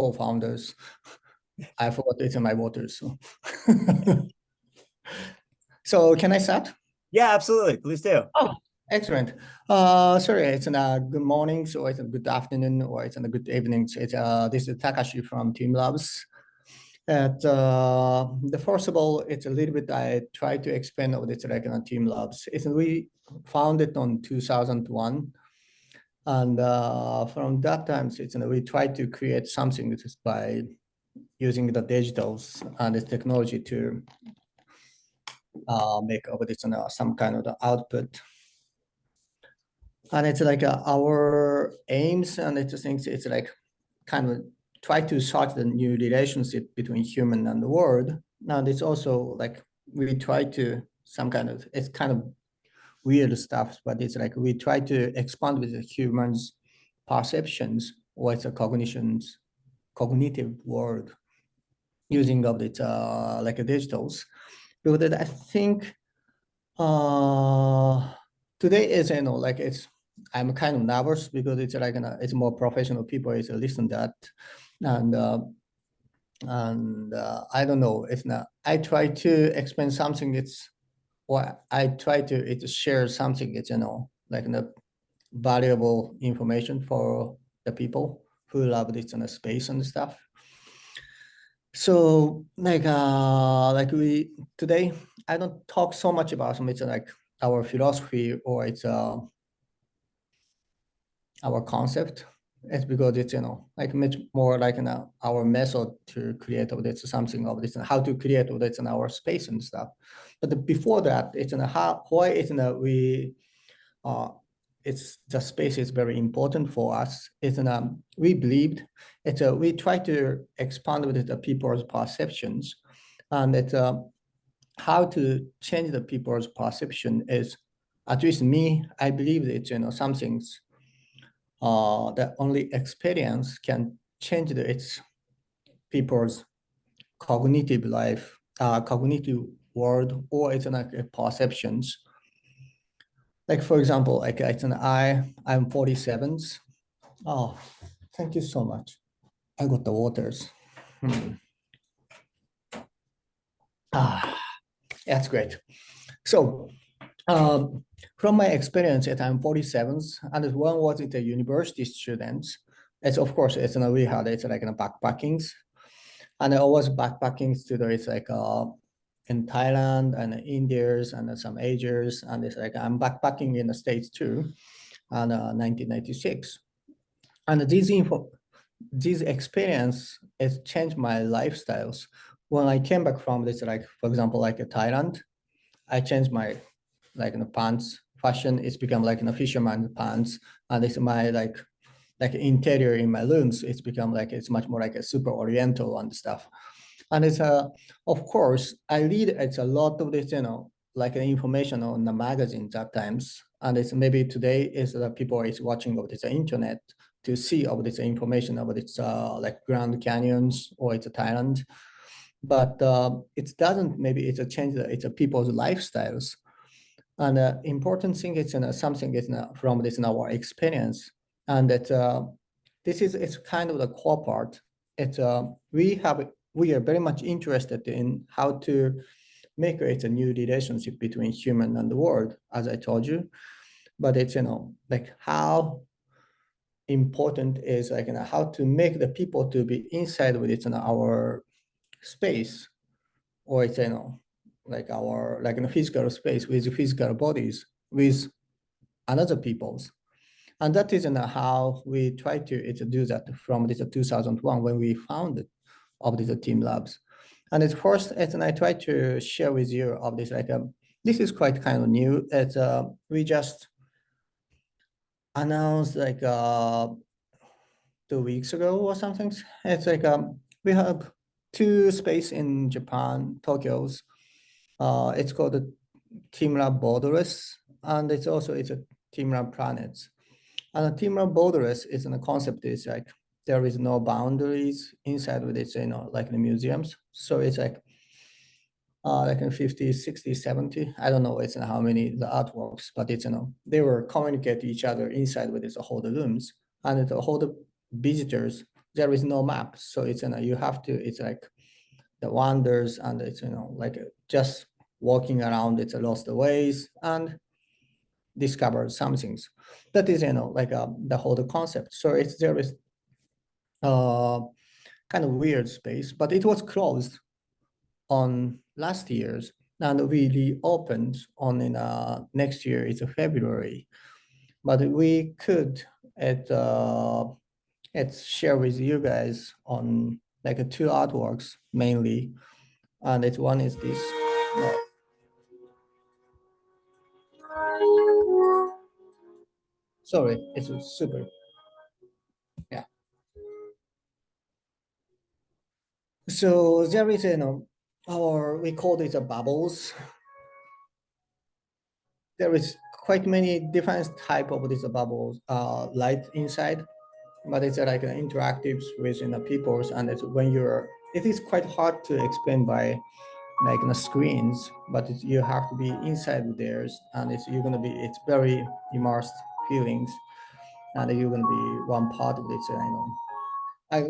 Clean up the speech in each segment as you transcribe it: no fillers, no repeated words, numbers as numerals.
co-founders. I forgot it's in my water, so. So can I start? Yeah, absolutely. Please do. Oh, excellent. Sorry, it's a good morning, so it's a good afternoon, or it's a good evening. So it's this is Takashi from teamLabs. At the first of all, it's a little bit I try to explain what it's like on teamLabs. It's we founded on 2001, and from that time, it's we try to create something that is by using the digitals and the technology to make over this some kind of the output. And it's like our aims, and it's things. It's like kind of try to start the new relationship between human and the world. And it's also like we try to some kind of it's kind of weird stuff, but it's like we try to expand with the humans' perceptions or it's a cognitive world using of it like a digitals. Because I think today is like I'm kind of nervous because it's like it's more professional people is listen that and I don't know, it's not I try to explain something it's or I try to share something it's like valuable information for the people who love this space and stuff. So like we today I don't talk so much about some it's like our philosophy or it's our concept. It's because it's like much more like our method to create of this something of this and how to create of this in our space and stuff. But before that, it's how why it's we it's the space is very important for us. It's we believed it's we try to expand with the people's perceptions, and it's how to change the people's perception is at least me. I believe that some things that only experience can change its people's cognitive life, cognitive world, or it's like perceptions. Like for example, like it's I'm 47. Oh, thank you so much. I got the waters. Ah, that's great. So from my experience at I'm 47, and one was it a university student. It's of course it's we had it's like backpackings, and I was backpacking to the it's like in Thailand and Indians and some Asians, and it's like I'm backpacking in the States too, and 1996, and this experience has changed my lifestyles. When I came back from this, like for example, like Thailand, I changed my like pants fashion. It's become like a fisherman pants, and it's my like interior in my rooms. It's become like it's much more like a super oriental and stuff. And it's of course I read it's a lot of this like information on the magazines at times, and it's maybe today is that people is watching of this internet to see of this information about its like Grand Canyons or it's a Thailand, but it doesn't maybe it's a change it's a people's lifestyles. And important thing is something is from this in our experience, and that this is it's kind of the core part. It's we are very much interested in how to make it a new relationship between human and the world, as I told you. But it's like how important is like how to make the people to be inside with it in our space, or it's like our like in a physical space with physical bodies with another people's. And that is how we try to do that from this 2001 when we founded of this teamLabs. And it's first, and I try to share with you of this like this is quite kind of new. It's we just announced like 2 weeks ago or something. It's like we have two space in Japan, Tokyo's. It's called the teamLab Borderless, and it's a teamLab Planets. And a teamLab Borderless is a concept is like there is no boundaries inside with it, like the museums. So it's like in 50, 60, 70. I don't know it's how many the artworks, but it's they will communicate to each other inside with this whole the rooms, and the whole the visitors there is no map. So it's, you have to, it's like the wonders, and it's, like just walking around, it's lost the ways and discover some things. That is, like the whole concept. So it's, there is kind of weird space, but it was closed on last year's, and we reopened on in next year, it's February. But we could share with you guys on like two artworks mainly, and it's one is this. Sorry, it's super. Yeah. So there is, or we call it a bubbles. There is quite many different type of these bubbles, light inside, but it's like an interactives with peoples, and it's when you're. It is quite hard to explain by like the screens, but you have to be inside theirs, and you're gonna be, it's very immersed feelings, and you're gonna be one part of it.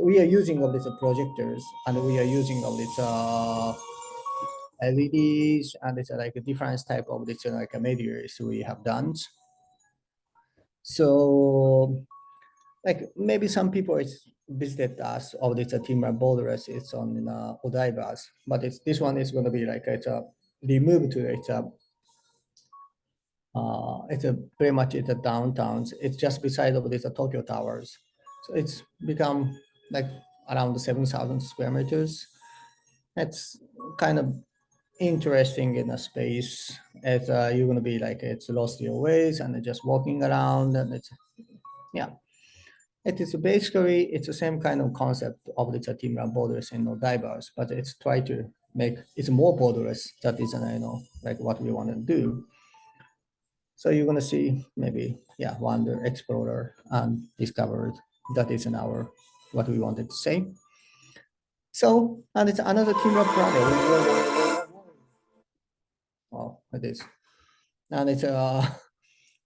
We are using of these projectors, and we are using of this LEDs, and it's like a different type of this like a materials we have done. So like maybe some people it's visited us of this teamLab borders. It's on Odaibas, but it's this one is going to be like it's a removed to it's a very much it's a downtowns. It's just beside of this Tokyo towers, so it's become like around 7,000 square meters. It's kind of interesting in a space. It's you're gonna be like it's lost your ways and just walking around, and it's yeah. It is basically it's the same kind of concept of the teamLab borders and no diverse, but it's try to make it's more borderless. That is like what we want to do. So you're gonna see maybe yeah, wonder, explorer, and discovered. That is in our what we wanted to say. So and it's another teamLab project. Oh, it is, and it's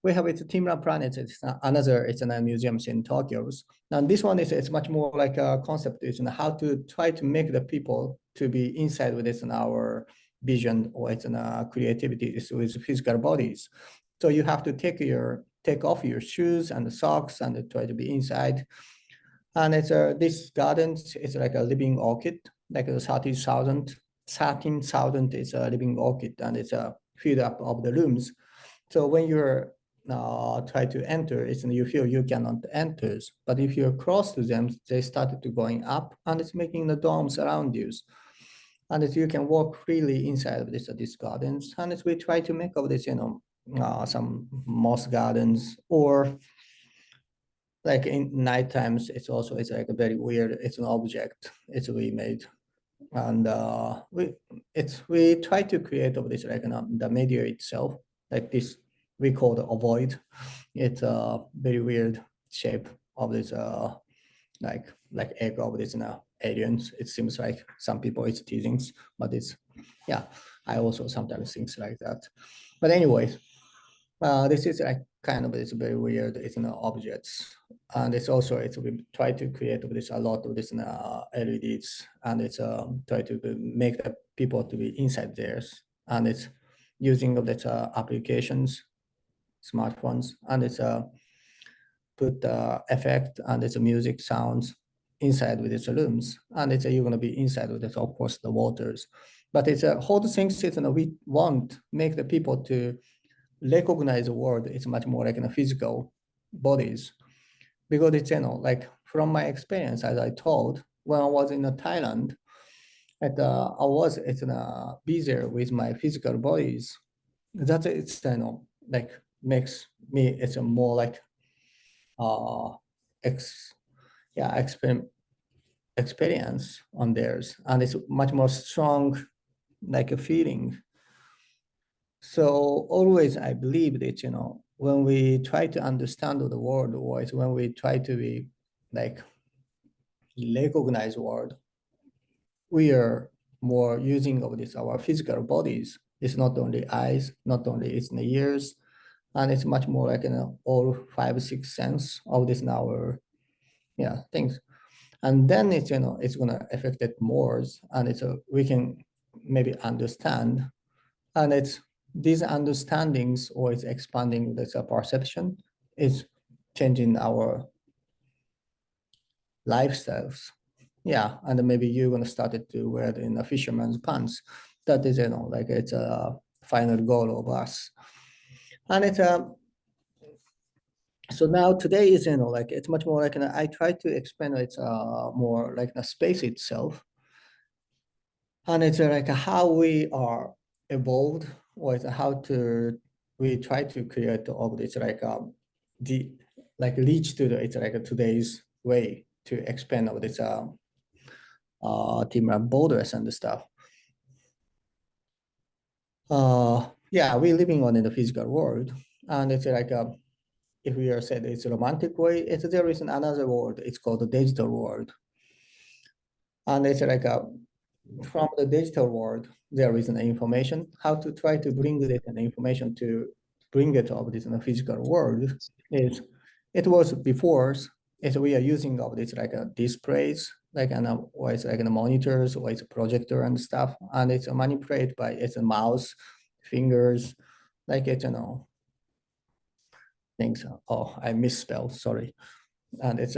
we have it's a teamLab planet. It's another it's in a museums in Tokyo's. Now this one is it's much more like a concept. It's how to try to make the people to be inside with this in our vision, or it's in creativity is with physical bodies. So you have to take off your shoes and the socks and try to be inside. And it's this gardens is like a living orchid, like a 13,000 is a living orchid, and it's a filled up of the rooms. So when you're try to enter, it's you feel you cannot enter. But if you're close to them, they started to going up, and it's making the domes around you. And you can walk freely inside of these gardens. And we try to make of this, some moss gardens, or like in night times, it's like a very weird. It's an object. It's we made, and we try to create of this like the media itself, like this we call the ovoid. It's a very weird shape of this like egg of this aliens. It seems like some people it's teasings, but it's yeah. I also sometimes think like that. But anyways, this is like kind of it's very weird. It's objects, and it's also it's we try to create this a lot of this LEDs, and it's try to make the people to be inside theirs, and it's using of that applications, smartphones, and it's put the effect and it's a music sounds inside with its rooms, and it's you're gonna be inside with it, of course, the waters, but it's a whole things. It's we want make the people to recognize the world. It's much more like in a physical bodies, because it's like from my experience, as I told when I was in Thailand, I was it's be there with my physical bodies. That it's like makes me it's a more like uh ex yeah experience on theirs, and it's much more strong like a feeling. So always I believe that, when we try to understand the world, or it's when we try to be like recognize the world, we are more using of this our physical bodies. It's not only eyes, not only it's in the ears, and it's much more like all five, six sense of this in our yeah things. And then it's, it's gonna affect it more, and we can maybe understand, and it's these understandings or it's expanding this perception is changing our lifestyles. Yeah, and then maybe you're gonna start it to wear it in a fisherman's pants. That is, like it's a final goal of us. And it's so now today is, like it's much more like I try to explain it's more like the space itself. And it's like how we are evolved, or it's how to we try to create all this like the like reach to the it's like today's way to expand all this teamLab borders and the stuff. Yeah, we're living on in the physical world, and it's like if we are said it's a romantic way, there is another world. It's called the digital world, and it's like from the digital world, there is an information. How to try to bring this information to bring it of this in the physical world is it was before is we are using of this like displays like or it's like monitors or it's a projector and stuff, and it's manipulated by it's a mouse, fingers, like it's things. Oh, I misspelled. Sorry, and it's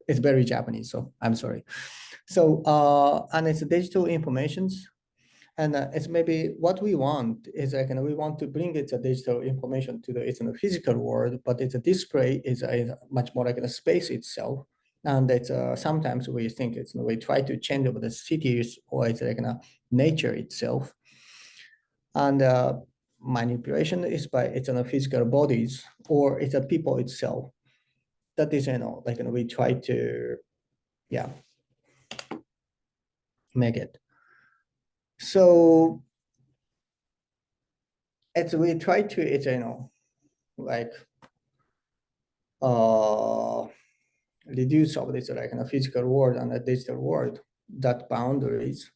it's very Japanese, so I'm sorry. So and it's digital informations, and it's maybe what we want is like we want to bring it a digital information to the it's in the physical world, but it's a display is much more like a space itself. And it's sometimes we think it's we try to change over the cities or it's like nature itself. And manipulation is by it's in the physical bodies or it's a people itself. That is like we try to yeah make it. So it's we try to it's like uh reduce of this like in a physical world and a digital world, that boundaries.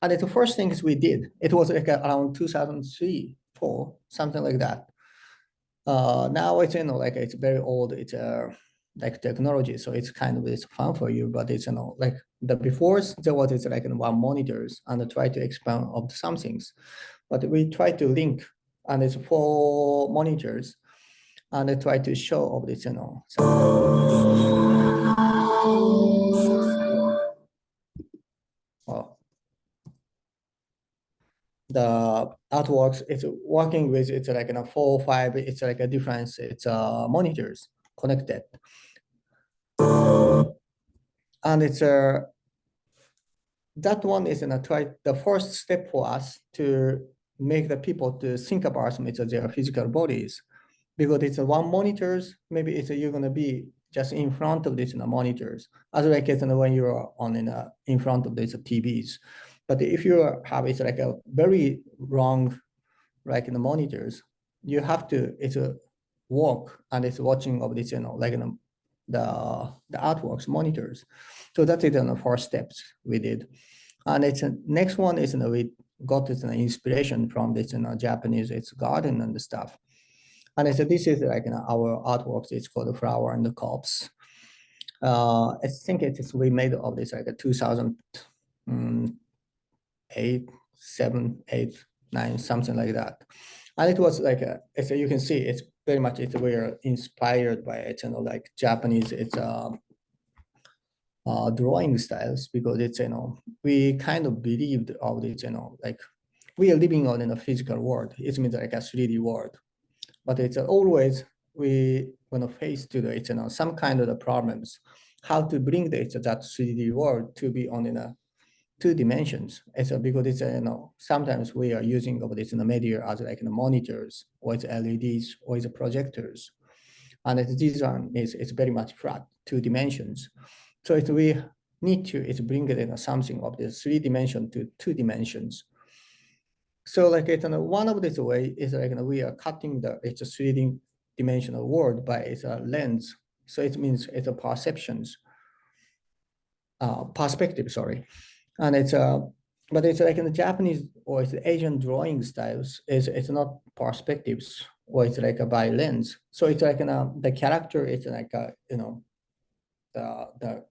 And the first things we did, it was like around 2003, 4, something like that. Now it's like it's very old. It's like technology, so it's kind of it's fun for you, but it's like the befores there was it's like one monitors and try to expand of some things, but we try to link and it's 4 monitors and I try to show of this well, the artworks it's working with it's like 4 or 5 it's like a difference it's monitors connected, and it's that one is try the first step for us to make the people to think about it's their physical bodies, because it's one monitors maybe it's you're gonna be just in front of this monitors as like it's when you're on in front of these TVs, but if you have it's like a very wrong like in the monitors, you have to it's a walk and it's watching of this like the artworks monitors. So that is the first steps we did, and it's next one is we got this inspiration from this Japanese it's garden and the stuff, and I said this is like our artworks. It's called the flower and the corpse. I think it is we made of this like a 2008, 7, 8, 9, something like that. And it was like as you can see, it's very much it's we are inspired by it, like Japanese. It's drawing styles because it's we kind of believed all this like we are living on in a physical world. It means like a 3D world, but it's always we gonna face to the it's some kind of the problems, how to bring the it's that 3D world to be on in a 2 dimensions. It's because it's sometimes we are using of this in the media as like monitors or it's LEDs or it's projectors, and this one is it's very much flat 2 dimensions. So it's we need to it's bring it in something of the 3 dimension to 2 dimensions. So like it's one of this way is like we are cutting the it's a 3D dimensional world by its a lens. So it means it's a perceptions, perspective, sorry. And it's but it's like in the Japanese or it's the Asian drawing styles, it's not perspectives or it's like a by lens. So it's like the character, it's like the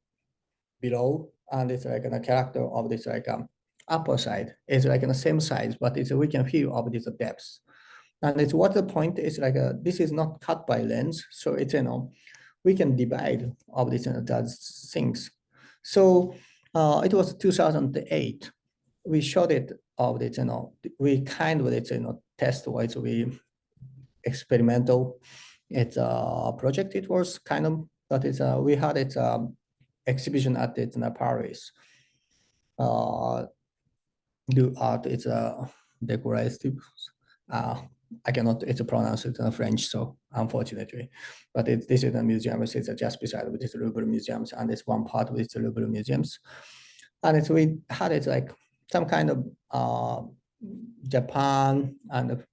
below, and it's like a character of this like upper side. It's like in the same size, but it's we can feel of this depth. And it's what the point is like this is not cut by lens, so it's we can divide of this those things. So it was 2008. We showed it of this we kind of it test wise we experimental. It's a project. It was kind of, but it's we had it exhibition at it in Paris. Do art. It's a decorative. I cannot. It's pronounce it in French, so unfortunately, but this is a museum. It's just beside with this Louvre museums, and it's one part with the Louvre museums, and it's we had it like some kind of Japan and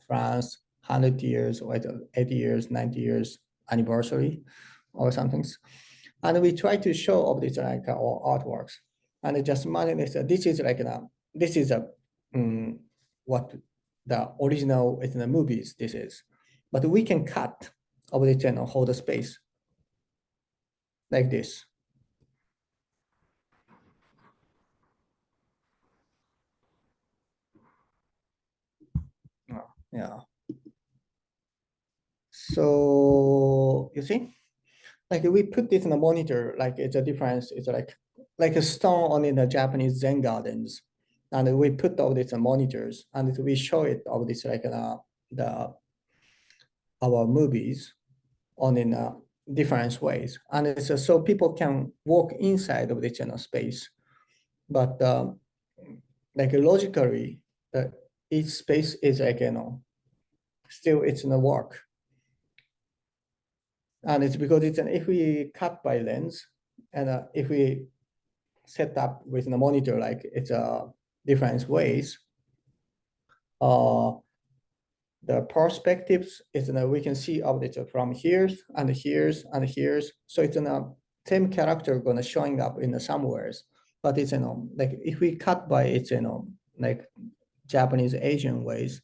France 100 years or 80 years, 90 years anniversary or something. And we try to show of this like our artworks. And it just imagine this is like this is a what the original is in the movies this is. But we can cut of this and hold the space like this. Yeah. So you see, like we put this in a monitor, like it's a difference. It's like a stone on in the Japanese Zen gardens, and we put all these monitors, and we show it all this like the our movies on in different ways, and it's so people can walk inside of this space, but like logically, each space is like still it's in a work. And it's because it's if we cut by lens, and if we set up with the monitor, like it's different ways, the perspectives is we can see objects from here and here's and here's. So it's same character gonna showing up in the somewheres, but it's like if we cut by it's like Japanese Asian ways,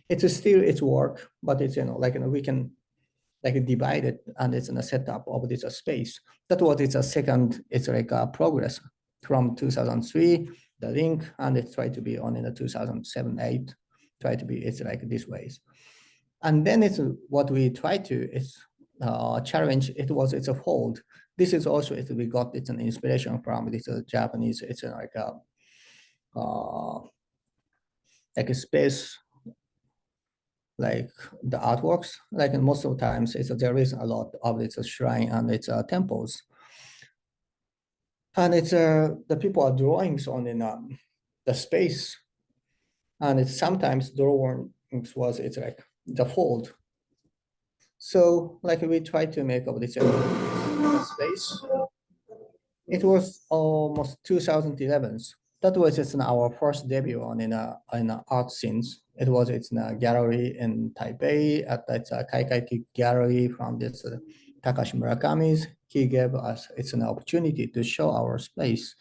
it's still it's work, but it's like we can like divide it, and it's in a setup of this space. That was it's a second, it's like a progress from 2003, the link, and it tried to be on in the 2007, 8, try to be, it's like this ways. And then it's what we try to, it's challenge, it's a fold. This is also, we got, it's an inspiration from this Japanese, it's like a space, like the artworks, like most of the times, there is a lot of it's a shrine and it's temples, and it's the people are drawings on in the space, and it's sometimes drawings was it's like the fold. So like we try to make of this space. It was almost 2011. That was just our first debut on in a art scenes. It was it's in a gallery in Taipei at that Kaikai gallery from this Takashi Murakami's. He gave us it's an opportunity to show our space,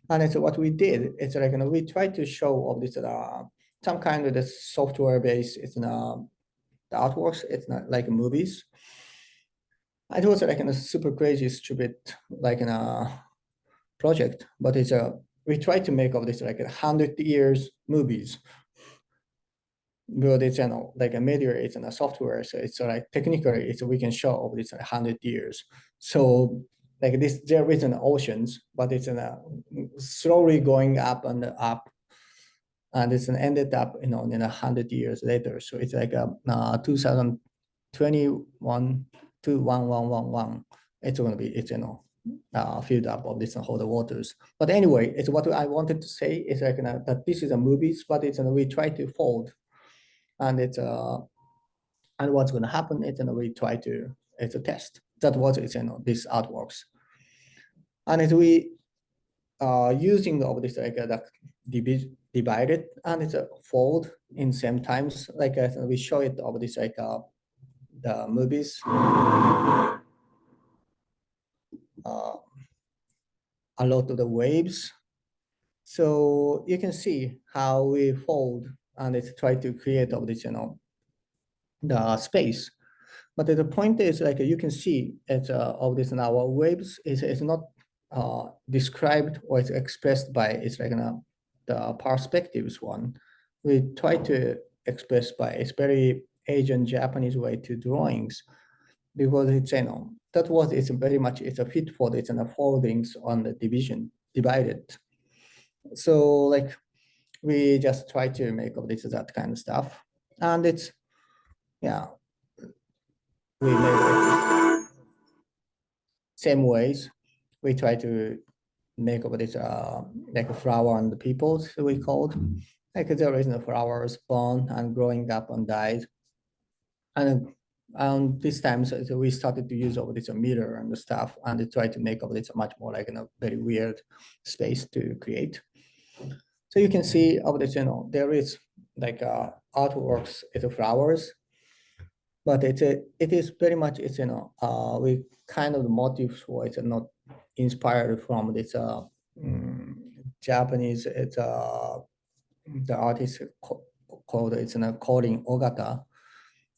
and it's what we did. It's like we tried to show of this some kind of this software based. It's the artworks. It's not like movies. It was like a super crazy, stupid, like in a project, but it's we try to make of this like 100 years movies, but it's like a media, it's in a software, so it's like technically it's we can show of this 100 years. So like this, there is an oceans, but it's in a slowly going up and up, and it's ended up in 100 years later. So it's like 2021 to 1111. It's going to be filled up of this and hold the waters. But anyway, it's what I wanted to say is like that this is a movies, but it's we try to fold, and it's and what's going to happen is we try to it's a test. That was it's this artworks, and it's we using of this like the divided, and it's a fold in same times like we show it of this like the movies. A lot of the waves. So you can see how we fold and it's try to create of this, the space. But the point is, like you can see it of this in our waves is not described or it's expressed by it's like the perspectives one. We try to express by it's very Asian Japanese way to drawings because it's that was it's very much it's a fit for it's in the foldings on the divided. So like we just try to make of this that kind of stuff, and it's yeah we made it same ways. We try to make of this like a flower on the peoples we called like there is no flowers born and growing up and died, and this time so we started to use over this meter and the stuff and try to make of this much more like a very weird space to create. So you can see of this there is like artworks it's flowers, but it is very much it's we kind of the motifs for it's not inspired from this mm, Japanese it's the artist called it's calling Ogata.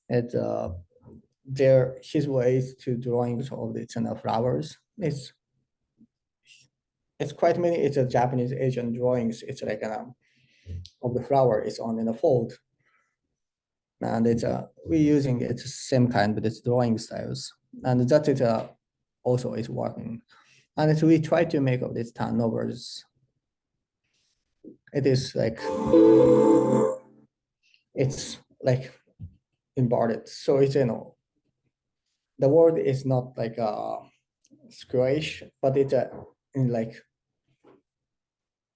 It's their his ways to drawings of it's flowers. It's quite many. It's a Japanese Asian drawings. It's like of the flower is on in a fold, and it's we using it's the same kind, but it's drawing styles, and that is also is working. And it's, we try to make of these turnovers. It is like it's like embodied. So it's the word is not like squarish, but it's in like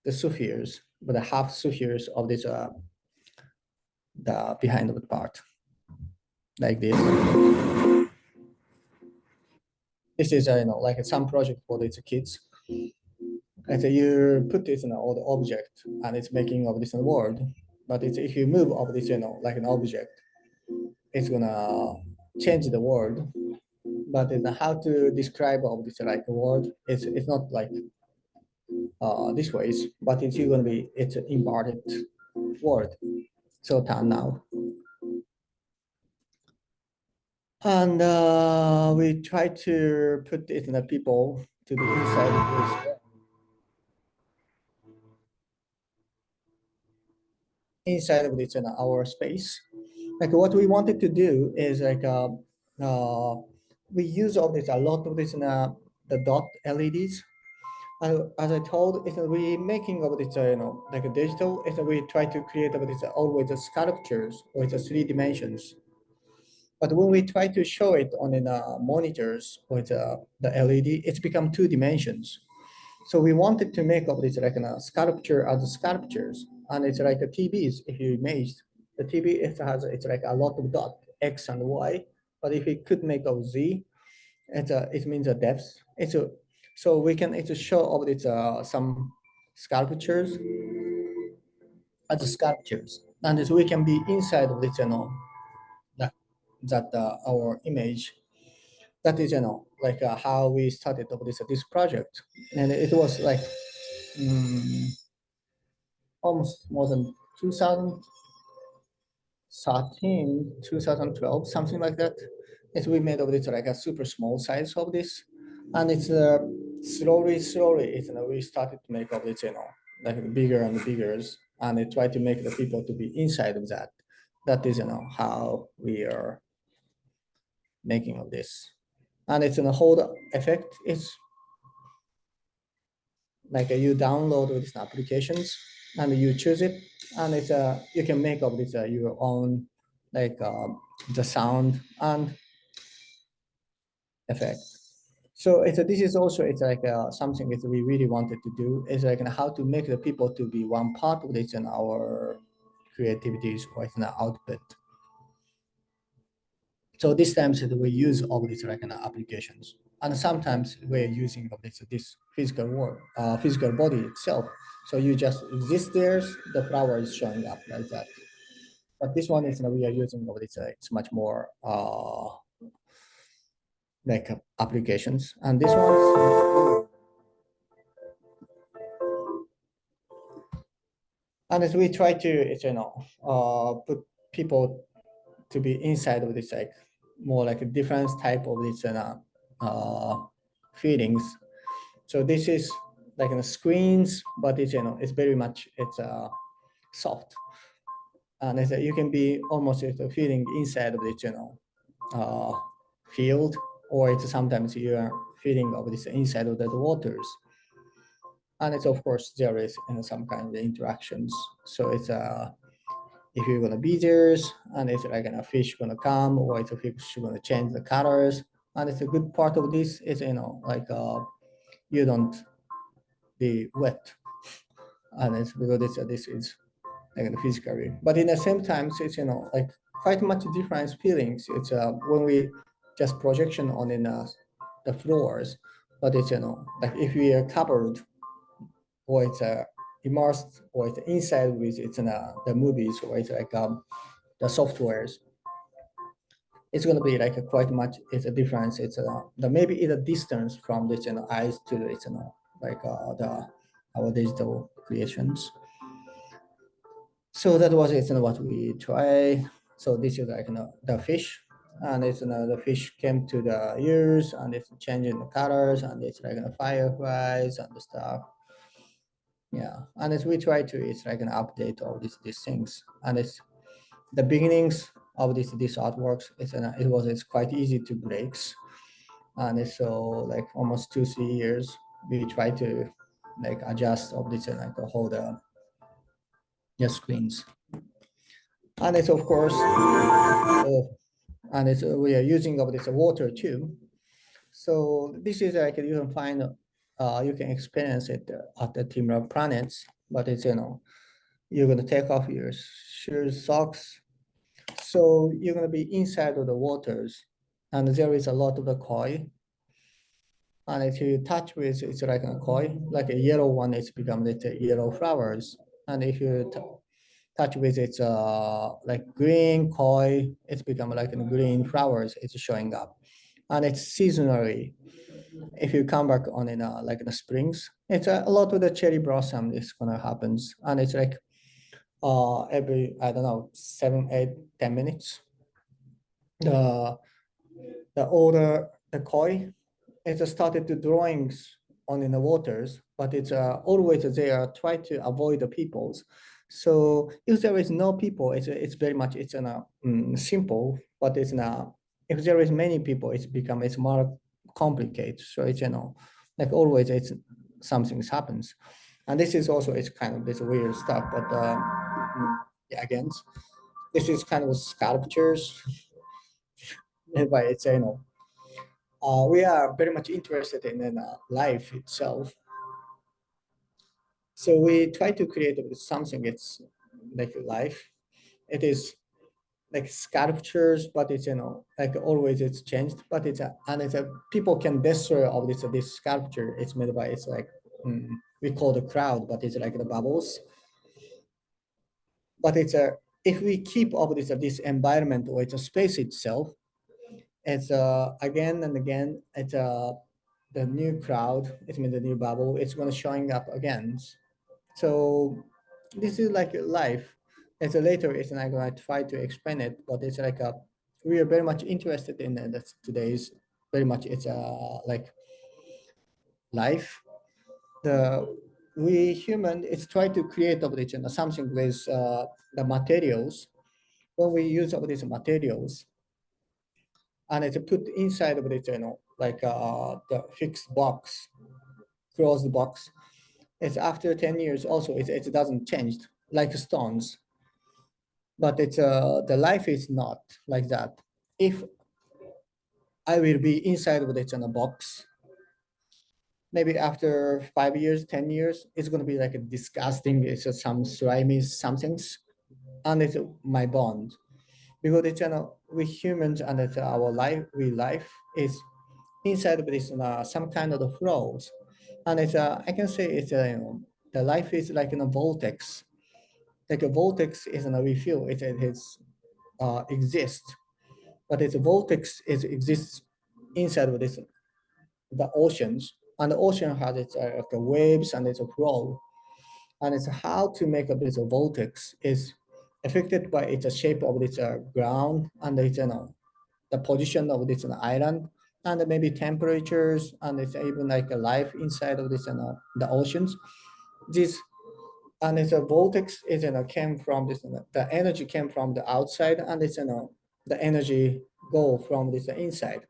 the spheres, but the half spheres of this the behind of the part like this. This is like some project for these kids. And so you put this in all the object and it's making of this word. But it's, if you move of this, like an object, it's gonna change the word. But it's how to describe of this like a word. It's not like this ways, but it's gonna be it's an embodied word. So turn now. And we try to put it in the people to be inside of this in our space. Like what we wanted to do is like we use all this a lot of this in the dot LEDs. As I told, is we making of this like a digital. Is we try to create of this always sculptures with 3 dimensions. But when we try to show it on the monitors with the LED, it's become 2 dimensions. So we wanted to make of this like a sculpture as sculptures, and it's like a TVs. If you image the TV, it has it's like a lot of dot X and Y. But if we could make of Z, it means a depth. It's a so we can it's a show of it's some sculptures as sculptures, and so we can be inside of this that our image. That is like how we started of this project, and it was like. Almost more than 2013, 2012, something like that. It's we made of this like a super small size of this, and it's slowly, it's we started to make of this, like bigger and bigger, and I try to make the people to be inside of that. That is, how we are making of this, and it's in a whole effect. It's like you download these applications and you choose it, and it's you can make of this your own like the sound and effect. So it's this is also it's like something that we really wanted to do is like how to make the people to be one part of this in our creativities or in our output. So these times that we use all these like applications, and sometimes we're using of this physical world, physical body itself. So you just exist there, the flower is showing up like that. But this one is we are using of this. It's much more like applications, and this one, and as we try to, it's put people to be inside of this like more like a different type of this feelings. So this is like in the screens, but it's it's very much soft, and you can be almost feeling inside of it, uh, field, or it's sometimes you are feeling of this inside of the waters, and it's of course there is some kind of interactions. So it's if you're gonna be there, and it's like a fish gonna come, or it's a fish gonna change the colors, and it's a good part of this is like you don't be wet, and it's because this is like physically, but in the same time it's like quite much different feelings. It's when we just projection on the floors, but it's like if we are covered, or it's immersed, or it's inside with it's in the movies, or it's like the softwares, it's going to be like a quite much it's a difference. It's the maybe it's a distance from this eyes to the like the our digital creations. So that was what we try. So this is like the fish, and it's the fish came to the ears, and it's changing the colors, and it's like fireflies and the stuff. Yeah, and as we try to, it's like an update all these things, and it's the beginnings of this artworks. It's quite easy to breaks, and it's so like almost 2 3 years we try to like adjust of this like the whole the screens, and it's of course and it's we are using of this water too. So this is like you can find you can experience it at the teamLab planets, but it's you're gonna take off your shoes, socks. So you're gonna be inside of the waters, and there is a lot of the koi. And if you touch with, it's like a koi, like a yellow one, it's become the yellow flowers. And if you touch with its like green koi, it's become like a green flowers. It's showing up, and it's seasonally. If you come back on in like in the springs, it's a lot of the cherry blossom is gonna happens, and it's like every I don't know 7 8 10 minutes. The older the koi, it's started to drawings on in the waters, but it's always they are try to avoid the peoples. So if there is no people, it's very much it's simple, but it's not. If there is many people, it's more complicated. So it's like always it's something happens, and this is also it's kind of this weird stuff. But yeah, again, this is kind of sculptures, but it's we are very much interested in life itself. So we try to create something. It's like life. It is like sculptures, but it's like always it's changed. But and it's a people can destroy all this sculpture. It's made by it's like we call the crowd, but it's like the bubbles. But it's a if we keep all this environment or it's a space itself, it's again and again it's the new crowd, it means the new bubble, it's going to showing up again. So this is like life. It's a later it's not going to try to explain it, but it's like a we are very much interested in today's very much it's like life. The we human is try to create of this something with the materials. When we use of these materials, and it's put inside of it, like the fixed box, closed box. It's after 10 years also, it doesn't change like stones, but it's the life is not like that. If I will be inside of it in a box, maybe after 5 years, 10 years, it's going to be like a disgusting, it's some slimy somethings, and it's my bond. Because it's, we humans and it's our life, we life is inside of this some kind of the flows, and it's I can say it's the life is like in a vortex, like a vortex is we feel it is exists, but it's a vortex is exists inside of this the oceans, and the ocean has its like the waves and it's a flow, and it's how to make up this vortex is affected by its shape of its ground, and it's the position of this island, and maybe temperatures, and it's even like a life inside of this the oceans. This and it's a vortex is came from this the energy came from the outside, and it's the energy go from this inside.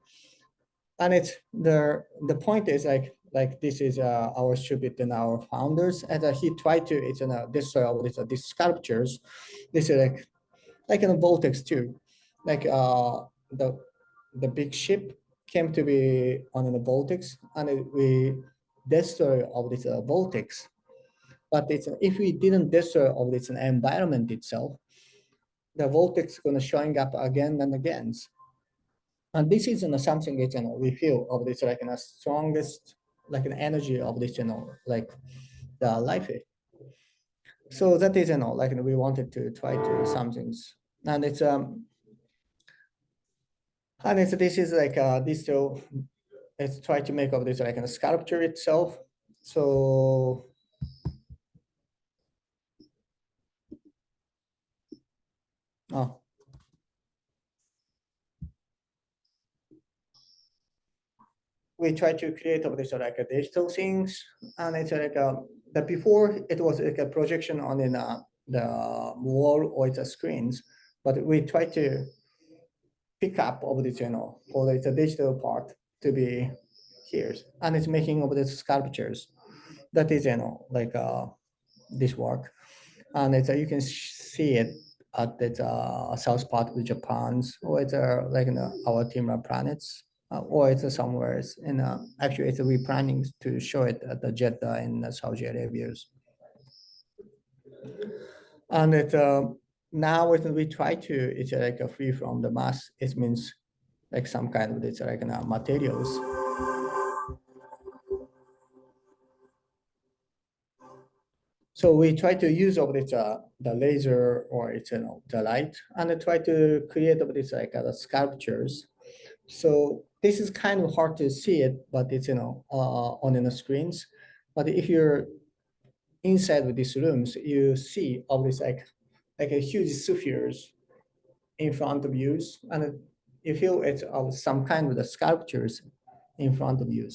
And it's the point is like this is our stupid and our founders, and he tried to it's destroy all these sculptures. This is like in a vortex too, like the big ship came to be on a vortex, and we destroy all this vortex. But it's if we didn't destroy all this environment itself, the vortex is going to showing up again and again. And this is something that we feel of this like strongest like an energy of this like the life. So that is like we wanted to try to some things, and it's this is like this so let's try to make of this like a sculpture itself. So oh, we try to create of this like a digital things, and it's like the before it was like a projection on in the wall or it's a screens, but we try to pick up of this for the digital part to be here, and it's making of the sculptures. That is like this work, and it's you can see it at the south part of Japan's, or it's like our teamLab planets, or it's somewhere in actually it's we planning to show it at the Jeddah in Saudi Arabia. And it now when we try to it's like a free from the mass, it means like some kind of it's like materials. So we try to use of this the laser or it's the light, and try to create of this like sculptures. So this is kind of hard to see it, but it's on the screens. But if you're inside of these rooms, you see all this like a huge spheres in front of you, and you feel it's of some kind of the sculptures in front of you.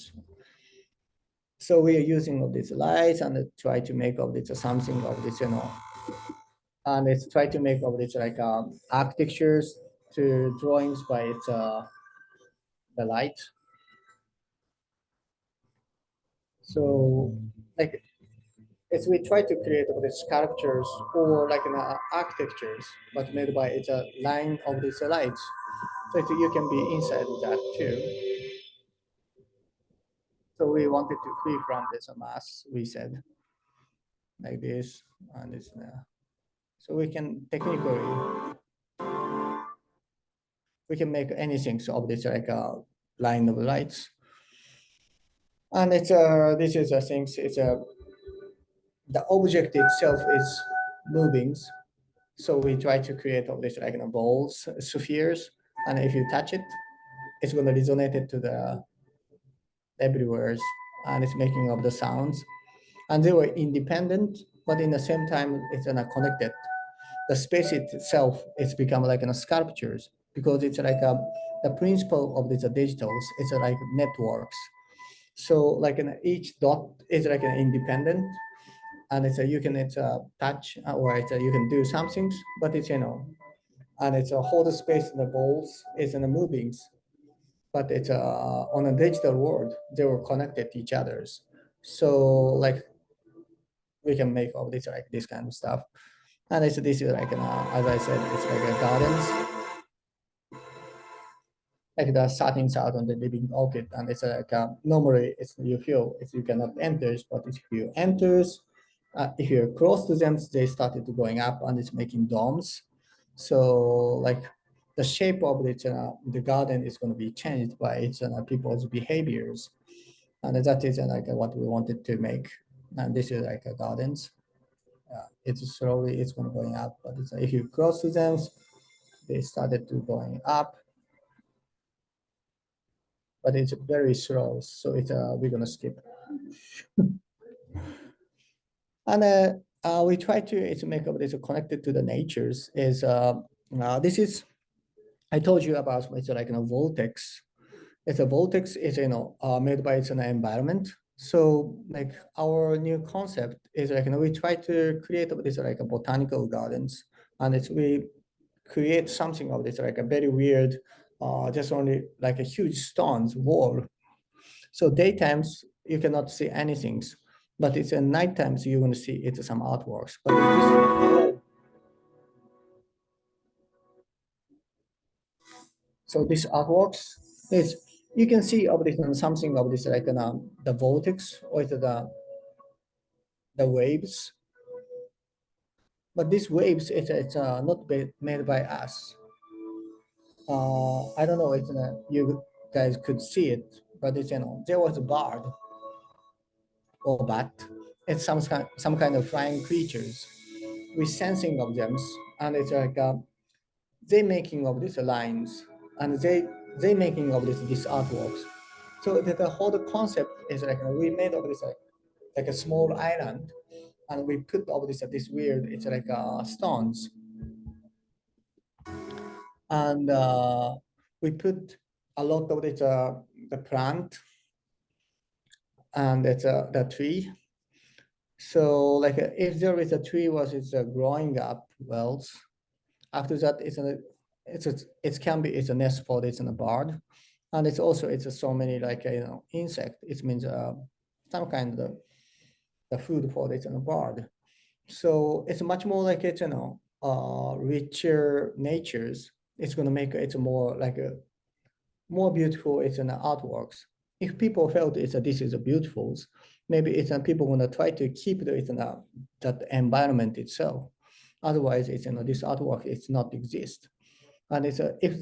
So we are using of these lights and try to make of this something of this, and it's try to make of this like architectures to drawings by its the light. So like it's we try to create of these sculptures or like an architectures, but made by it's a line of these lights. So you can be inside of that too. So we wanted to free from this mass. We said like this, and it's so we can technically we can make anything so of this like a line of lights, and it's this is a thing. It's a the object itself is moving. So we try to create all this like balls, spheres, and if you touch it, it's going to resonate it to the everywhere, and it's making of the sounds. And they were independent, but in the same time, it's connected. The space itself it's become like sculptures because it's like the principle of these digitals. It's like networks. So like each dot is like an independent, and it's you can touch or you can do some things, but it's and it's a whole space in the balls is in the movings, but it's on a digital world they were connected to each others. So like we can make all this like this kind of stuff, and it's this is like as I said, it's like a gardens, like the starting out on the living orchid, and it's like normally it's you feel if you cannot enter, but if you enters, if you're close to them, they started to going up and it's making domes. So like the shape of it, the garden is going to be changed by its people's behaviors, and that is like what we wanted to make. And this is like a gardens. It's slowly it's going to going up, but it's, if you close to them, they started to going up, but it's very slow. So it's we're gonna skip. And we try to it's make up this connected to the natures is this is I told you about it's like a vortex. It's a vortex is made by its an environment. So like our new concept is like we try to create this like a botanical gardens, and it's we create something of this like a very weird, just only like a huge stones wall. So daytimes you cannot see anything, but it's at night times you're going to see it's some artworks. But this artworks is you can see of this something of this like the vortex or the waves. But these waves it's not made by us. I don't know. It's you guys could see it, but it's there was a bird or bat. It's some kind of flying creatures. We sensing of them, and it's like they making of these lines, and they making of these artworks. So the whole concept is like we made of this like a small island, and we put all this weird it's like stones, and we put a lot of it the plant and it's the tree. So like if there is a tree was it's growing up well, after that it can be it's a nest for it's in a barn, and it's also it's so many like insect. It means some kind of the food for it's in a barn. So it's much more like it's richer natures. It's gonna make it more like a more beautiful. It's an artworks. If people felt it's this is a beautiful, maybe it's people gonna try to keep the it's that environment itself. Otherwise, it's this artwork it's not exist. And it's if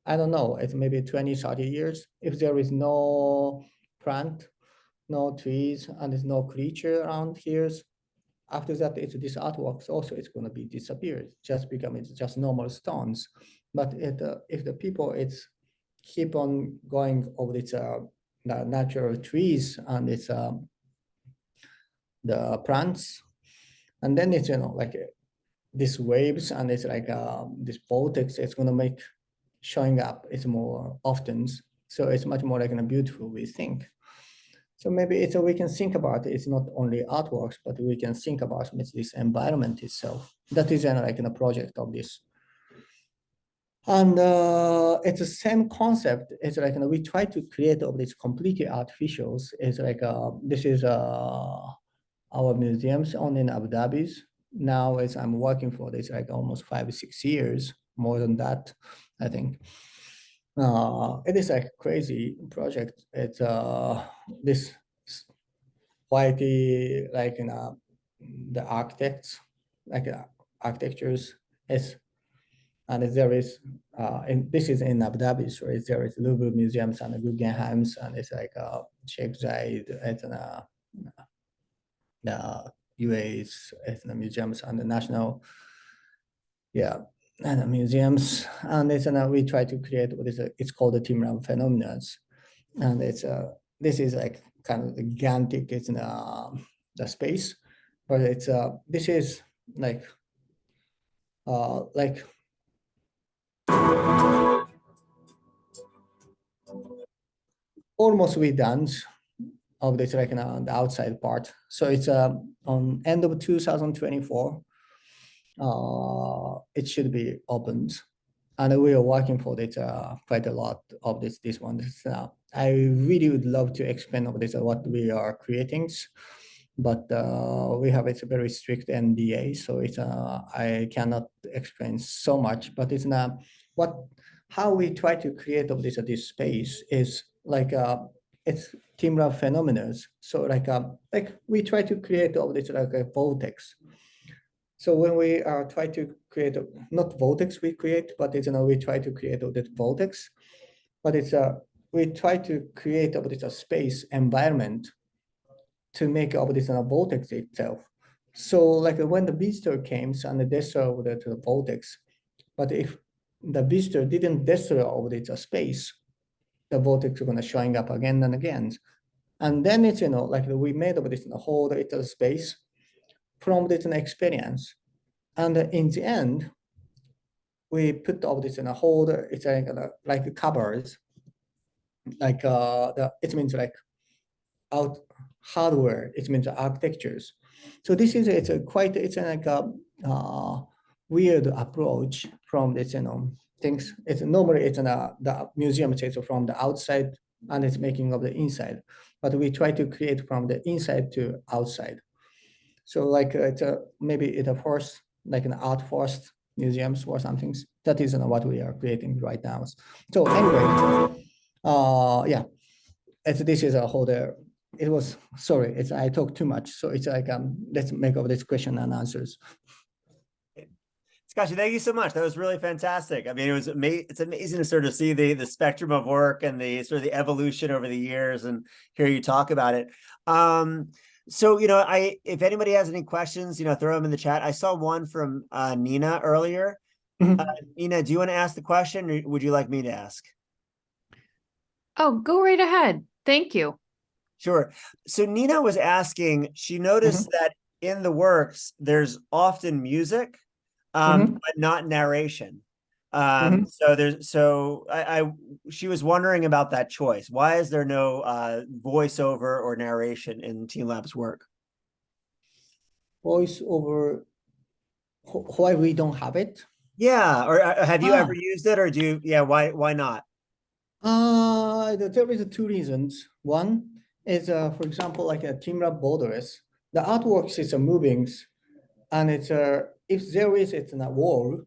I don't know, it's maybe 20, 30 years. If there is no plant, no trees, and there's no creature around here, after that, it's this artworks also it's going to be disappeared, just become it's just normal stones. But if the people it's keep on going over its the natural trees and it's the plants, and then it's like these waves and it's like this vortex, it's going to make showing up it's more often. So it's much more like a beautiful we think. So maybe it's we can think about it. It's not only artworks, but we can think about this environment itself. That is like in a project of this. And it's the same concept. It's like we try to create of these completely artificials. It's like this is our museums on in Abu Dhabi's. Now as I'm working for this like almost 5 or 6 years, more than that, I think. It is like crazy project. It's this quality like the architects, like architectures is, and there is and this is in Abu Dhabi, so there is Louvre museums and the Guggenheim's, and it's like Sheikh Zayed at the UAE's at the museums and the national, yeah, and the museums, and it's we try to create what is it's called the teamLab phenomena, and it's this is like kind of gigantic. It's in the space, but it's this is like almost we done of this like the outside part. So it's on end of 2024. It should be opened, and we are working for it quite a lot of this one. I really would love to expand on this what we are creating, but we have it's a very strict NDA, so it's I cannot explain so much. But it's not what how we try to create of this space is like it's teamLab phenomena. So like we try to create of this like a vortex. So when we try to create not vortex we create, but it's we try to create of that vortex, but it's we try to create of this space environment to make of this vortex itself. So like when the visitor came and they saw the vortex, but if the visitor didn't destroy all this space, the vortex is gonna showing up again and again. And then it's like we made of this whole space from this experience. And in the end, we put all this in a holder. It's like covers, like it means like out hardware. It means architectures. So this is it's like a weird approach from this things. It's normally it's the museum says from the outside and it's making of the inside, but we try to create from the inside to outside. So like it's maybe it's a first like an art first museums or something. That is what we are creating right now. So anyway, yeah, this is a whole it was sorry, it's I talked too much. So it's like let's make up this question and answers. Takashi, thank you so much. That was really fantastic. I mean, it's amazing to sort of see the spectrum of work and the sort of the evolution over the years and hear you talk about it. So, if anybody has any questions, throw them in the chat. I saw one from Nina earlier. Nina, do you want to ask the question or would you like me to ask? Oh, go right ahead. Thank you. Sure. So Nina was asking, she noticed that in the works, there's often music, but not narration. She was wondering about that choice. Why is there no voiceover or narration in teamLab's work? Voiceover, why we don't have it? Yeah, or have you ever used it, or why not? There is two reasons. One is, for example, like a teamLab borders. The artworks is moving, and it's if there is it's in a wall,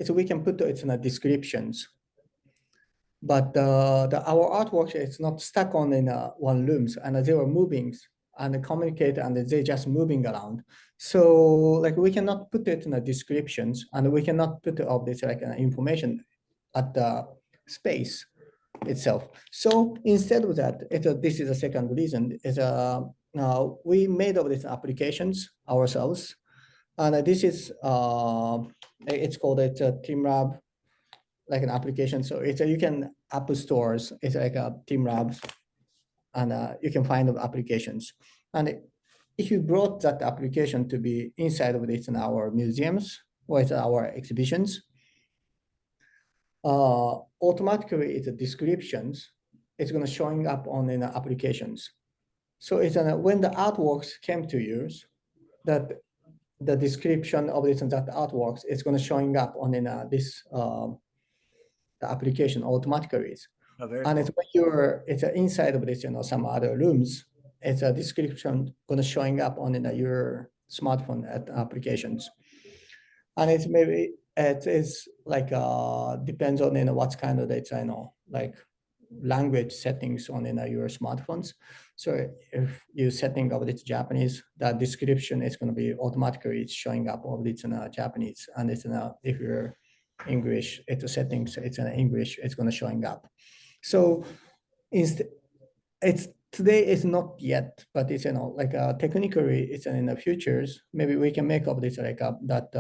we can put it in a descriptions. But our artwork is not stuck on in one rooms, and they are moving and communicate, and they just moving around. So like we cannot put it in the descriptions, and we cannot put all this like information at the space itself. So instead of that, this is a second reason, is we made of these applications ourselves. And this is, it's called teamLab, like an application. So you can Apple stores, it's like a teamLab, and you can find the applications. And if you brought that application to be inside of this in our museums or it's our exhibitions, automatically it's descriptions. It's going to showing up on in the applications. So it's when the artworks came to you, that the description of this and that artworks is going to showing up on in this the application automatically. Oh, very and cool. it's when you're inside of this some other rooms, it's a description going to showing up on in your smartphone at applications. And it's maybe it is like depends on what kind of data like language settings on your smartphones. So if you're setting up it's Japanese, that description is going to be automatically showing up all it's in Japanese, and it's in if you're English, it's a settings, it's in English, it's going to showing up. So it's today is not yet, but it's like technically it's in the futures. Maybe we can make up this like that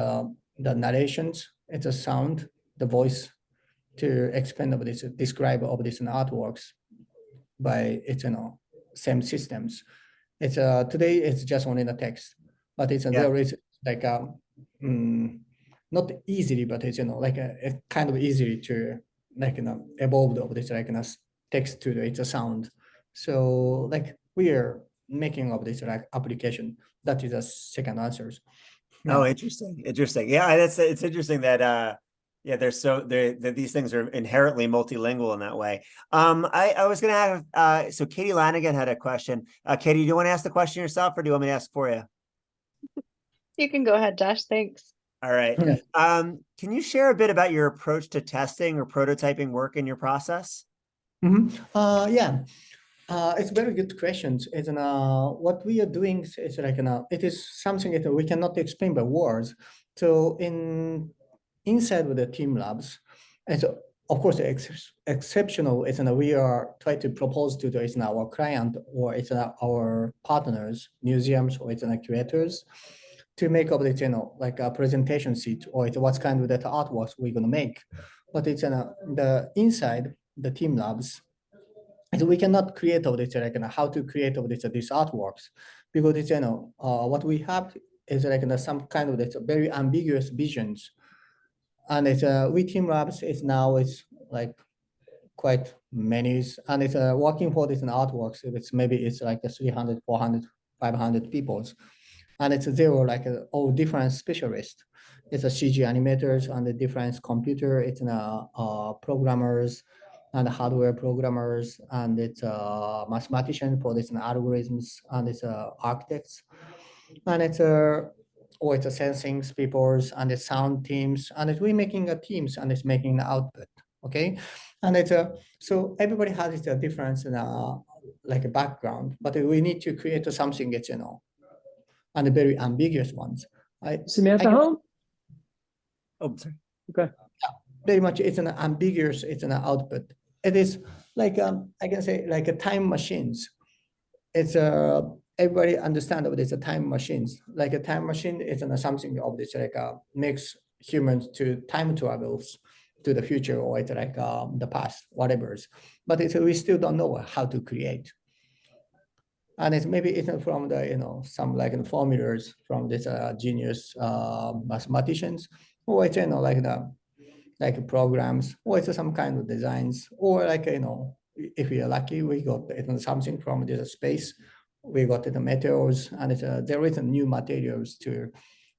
the narrations, it's a sound, the voice to explain of this, describe of this in artworks by it's same systems. It's today it's just only the text, but it's there is like not easily, but it's like a kind of easy to like evolve of this like text to it's a sound. So like we are making of this like application. That is a second answers. Yeah. Oh, interesting. Yeah, it's interesting that that these things are inherently multilingual in that way. I was gonna have so Katie Lanigan had a question. Katie, do you want to ask the question yourself, or do you want me to ask for you? You can go ahead, Josh. Thanks. All right. Can you share a bit about your approach to testing or prototyping work in your process? Yeah. It's very good questions. It's what we are doing is like it is something that we cannot explain by words. So inside of the teamLabs, and so of course exceptional is we are trying to propose to our client or it's our partners, museums, or it's curators, to make up it like a presentation sheet or it's what kind of that artworks we're gonna make. But it's the inside the teamLabs. And we cannot create all this like how to create all this these artworks, because it's what we have is like some kind of this very ambiguous visions and it's we teamLabs is now it's like quite many, and it's working for this in artworks. It's maybe it's like a 300, 400, 500 people, and it's zero like all different specialists. It's a CG animators and the different computer. It's programmers and hardware programmers, and it's mathematicians for this algorithms, and it's architects, and it's or it's a sensing peoples and the sound teams, and it's we making a teams, and it's making the output. Okay, and it's so everybody has its difference in like a background, but we need to create something it's and the very ambiguous ones. I Samantha can- home? Oh, sorry. Okay. very much it's an ambiguous, it's an output. It is like I can say like a time machines. It's everybody understand what it's a time machines. Like a time machine is something of this like makes humans to time travels to the future, or it's like the past, whatever's. But it's we still don't know how to create. And it's maybe it's from the some like formulas from this genius mathematicians, or it's like the like programs, or it's some kind of designs, or like if we are lucky, we got something from this space. We got the materials, and there is a new materials to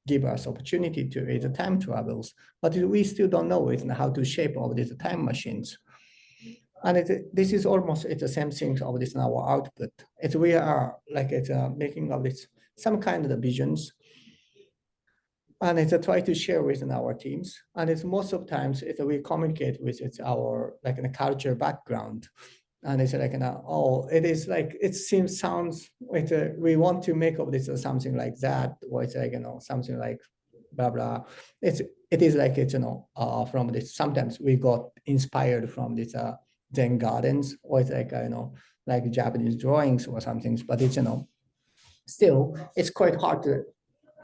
give us opportunity to the time travels, but we still don't know how to shape all these time machines. And this is almost it's the same thing of this in our output. It's we are like it's making of this some kind of the visions, and it's try to share with our teams. And it's most of times it's we communicate with it's our like in a culture background, and it's like oh it is like it seems sounds like we want to make of this or something like that, or it's like something like blah blah. It is like it's from this. Sometimes we got inspired from this Zen gardens, or it's like like Japanese drawings or something, but it's still it's quite hard to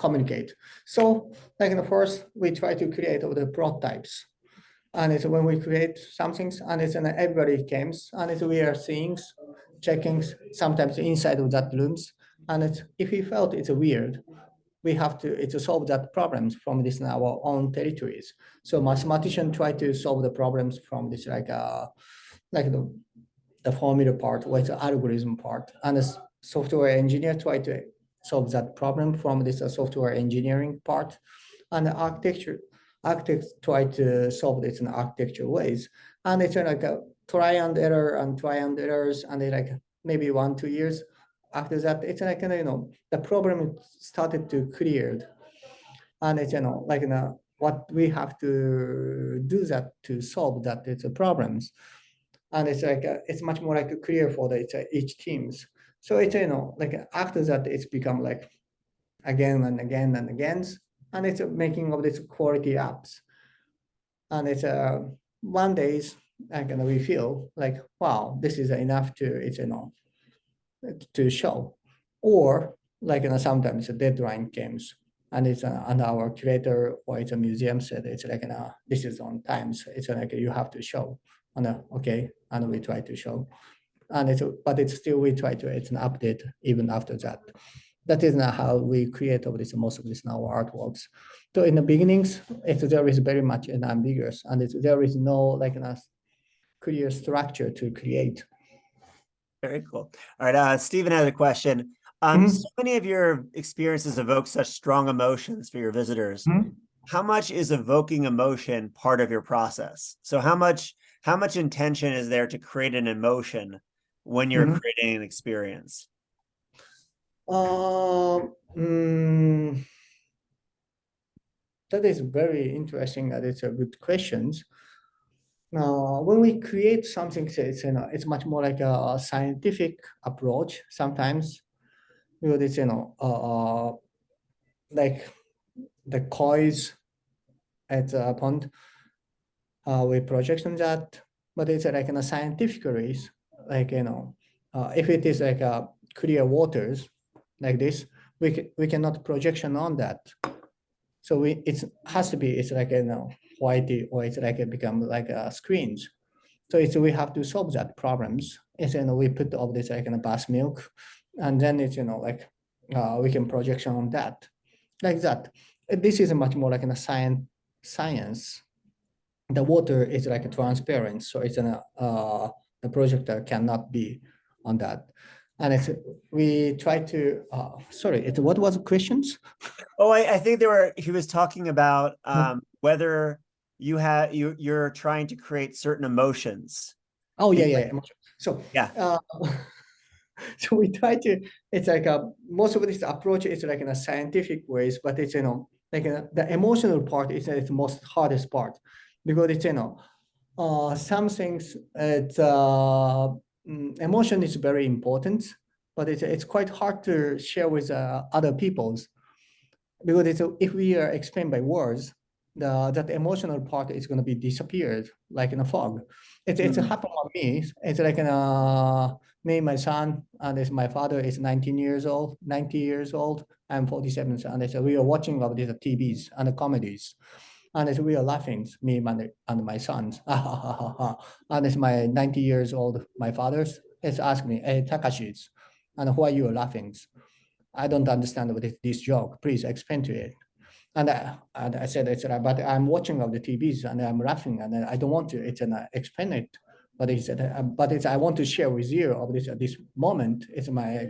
communicate. So like first we try to create all the prototypes, and it's when we create some things, and it's everybody comes, and it's we are seeing, checking sometimes inside of that rooms, and it's if we felt it's weird, we have to solve that problems from this in our own territories. So mathematicians try to solve the problems from this like the formula part, or it's the algorithm part, and the software engineer try to solve that problem from this software engineering part, and the architects try to solve this in architecture ways, and it's like a try and error and try and errors, and they like maybe 1-2 years after that, it's like the problem started to cleared, and it's like what we have to do that to solve that it's a problems, and it's like it's much more like clear for the each teams. So it's like after that it's become like again and again and again, and it's making of this quality apps, and it's one days like we feel like wow this is enough to it's to show, or like sometimes a deadline comes, and it's and our curator or it's a museum said it's like this is on time, so it's like you have to show, and okay, and we try to show, and it's but it's still we try to it's an update even after that. That is not how we create of this most of this in our artworks. So in the beginnings, there is very much an ambiguous, and there is no like a clear structure to create. Very cool. All right, Stephen has a question. So many of your experiences evoke such strong emotions for your visitors. How much is evoking emotion part of your process? So how much intention is there to create an emotion when you're creating an experience? That is very interesting. That it's a good question. When we create something, it's much more like a scientific approach sometimes, because it's like the coils at a pond, we projection that, but it's like in a scientific race, like if it is like a clear waters like this, we cannot projection on that. So it has to be it's like whitey, or it's like it become like screens. So it's we have to solve that problems. It's we put all this like in a bath milk, and then it's like we can projection on that, like that. This is much more like in a science the water is like transparent, so it's the projector cannot be on that. And it's we try to sorry, what was the questions? Oh, I think he was talking about whether you're trying to create certain emotions. Oh yeah. So Yeah. so we try to, it's like most of this approach is like in a scientific ways, but it's, like the emotional part is the most hardest part, because it's, some things, emotion is very important, but it's quite hard to share with other people's, because if we are explained by words, that emotional part is going to be disappeared like in a fog. It's happened on me. It's like me, my son, and it's my father is 19 years old, 90 years old. I'm 47, and it's, we are watching of these TVs and the comedies, and it's, we are laughing, me and my sons. And it's my 90 years old, my father's, it's asking me, hey, Takashi, and why you are laughing? I don't understand what is this joke. Please explain to it. And I said, it's but I'm watching of the TVs and I'm laughing and I don't want to explain it. But he said, but it's I want to share with you of this moment. It's my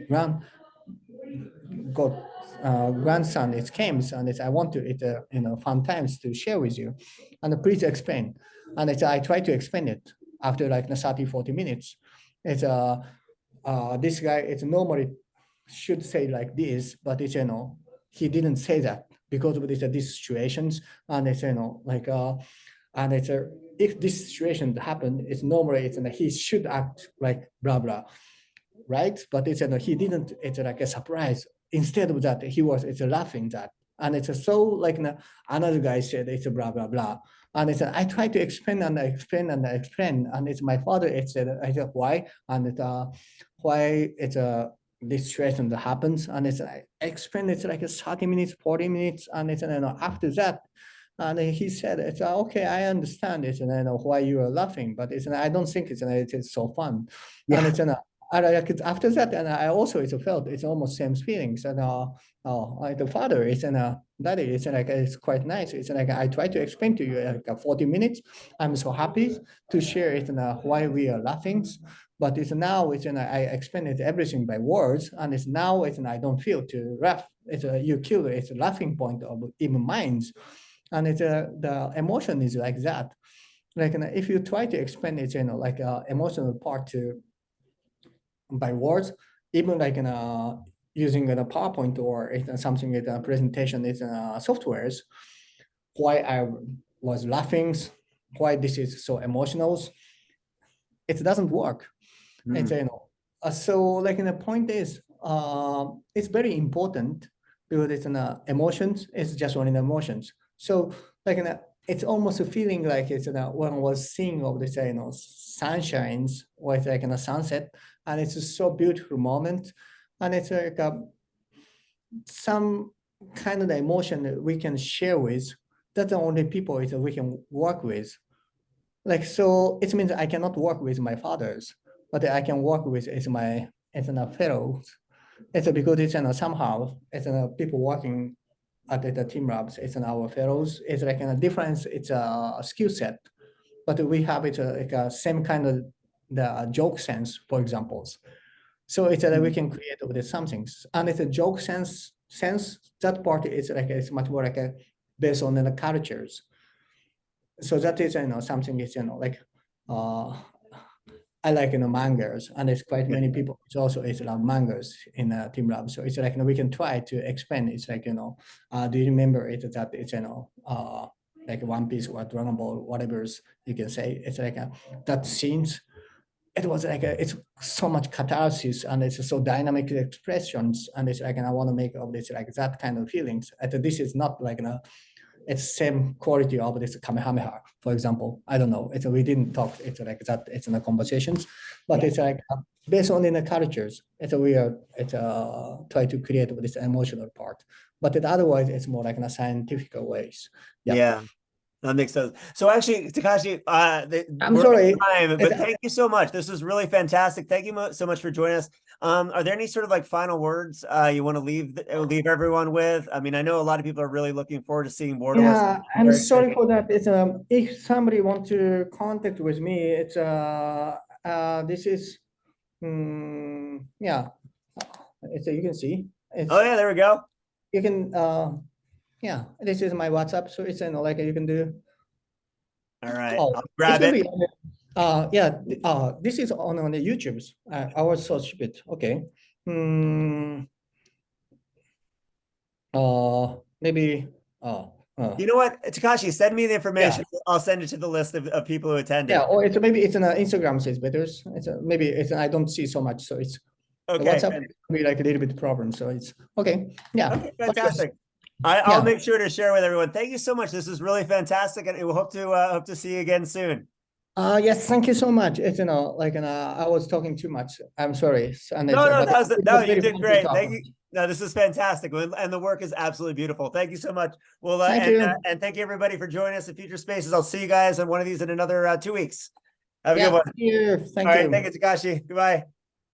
grandson. It came and it's I want to fun times to share with you, and please explain. And it's I try to explain it after like 30, 40 minutes. It's this guy. It's normally should say like this, but it's he didn't say that because of these situations, and it's like and it's if this situation happened, it's normally it's he should act like blah blah, right? But it's he didn't. It's like a surprise. Instead of that, he was it's laughing that, and it's so like another guy said it's a blah blah blah, and it's I try to explain and I explain and I explain, and it's my father. It said I said why, and it why it's a this situation that happens, and it's I explain it's like a 30 minutes, 40 minutes, and it's after that. And he said, "It's okay. I understand it, and I know why you are laughing, but it's I don't think it's so fun." And Yeah. it's and after that, and I also it's felt it's almost same feelings. And like the father is daddy. It's like it's quite nice. It's like I try to explain to you like 40 minutes. I'm so happy to share it and why we are laughing. But it's now it's I explain it everything by words, and it's now it's I don't feel to laugh. It's you kill it. It's a laughing point of even minds, and it's the emotion is like that. Like if you try to explain it, like emotional part to by words, even like in using a PowerPoint or something in a presentation is softwares, why I was laughing, why this is so emotional, it doesn't work. It's so like the point is it's very important because it's emotions. It's just one in emotions. So like it's almost a feeling like it's when I was seeing of this sunshines or it's like in a sunset, and it's a so beautiful moment, and it's like some kind of the emotion that we can share with. That's the only people is that we can work with. Like so, it means I cannot work with my fathers, but I can work with it's fellows. It's because it's somehow it's people working at the team labs. It's our fellows. It's like a difference. It's a skill set, but we have it like a same kind of the joke sense, for examples. So it's that we can create with something, and it's a joke sense. That part is like it's much more like a based on the cultures. So that is something is like uh I like mangas, and there's quite many people. It's also it's like mangas in teamLab. So it's like we can try to expand. It's like do you remember it that it's like One Piece or Dragon Ball, whatever you can say. It's like that scenes. It was like it's so much catharsis, and it's so dynamic expressions, and it's like and I want to make of this like that kind of feelings. And this is not like it's same quality of this Kamehameha, for example. I don't know. It's we didn't talk. It's like that. It's in the conversations, but it's like based on in the cultures. It's we are it's try to create this emotional part, but otherwise it's more like in a scientific ways. Yeah. Yeah. That makes sense. So actually, Takashi, I'm we're sorry. out of time, but It's- thank you so much. This was really fantastic. Thank you so much for joining us. Are there any sort of like final words you want to leave everyone with? I mean, I know a lot of people are really looking forward to seeing Borderless. Yeah, I'm sorry for that. It's if somebody want to contact with me, it's this is yeah, it's you can see it's Oh yeah, there we go. you can yeah, this is my WhatsApp, so it's like you can do. All right, Oh, I'll grab this will it. be yeah, this is on the YouTube's. I was search bit. Okay. Maybe. You know what, Takashi, send me the Yeah. information. I'll send it to the list of people who attended. Yeah, or it's maybe it's an Instagram says better. It's maybe it's I don't see so much, so it's the Okay. WhatsApp be like a little bit problem. So it's okay. Yeah. Okay, But yes, fantastic. I'll Yeah. make sure to share with everyone. Thank you so much. This is really fantastic, and we hope to see you again soon. Yes, thank you so much. It's like I was talking too much. I'm sorry. And No, no, but that was it no, was you very did fun to great. talk. Thank you. No, this is fantastic, and the work is absolutely beautiful. Thank you so much. Well, Thank you. and thank you everybody for joining us in Future Spaces. I'll see you guys on one of these in another 2 weeks. Have a Yeah, good one. see you. Thank All right, you. thank you, Takashi. Goodbye.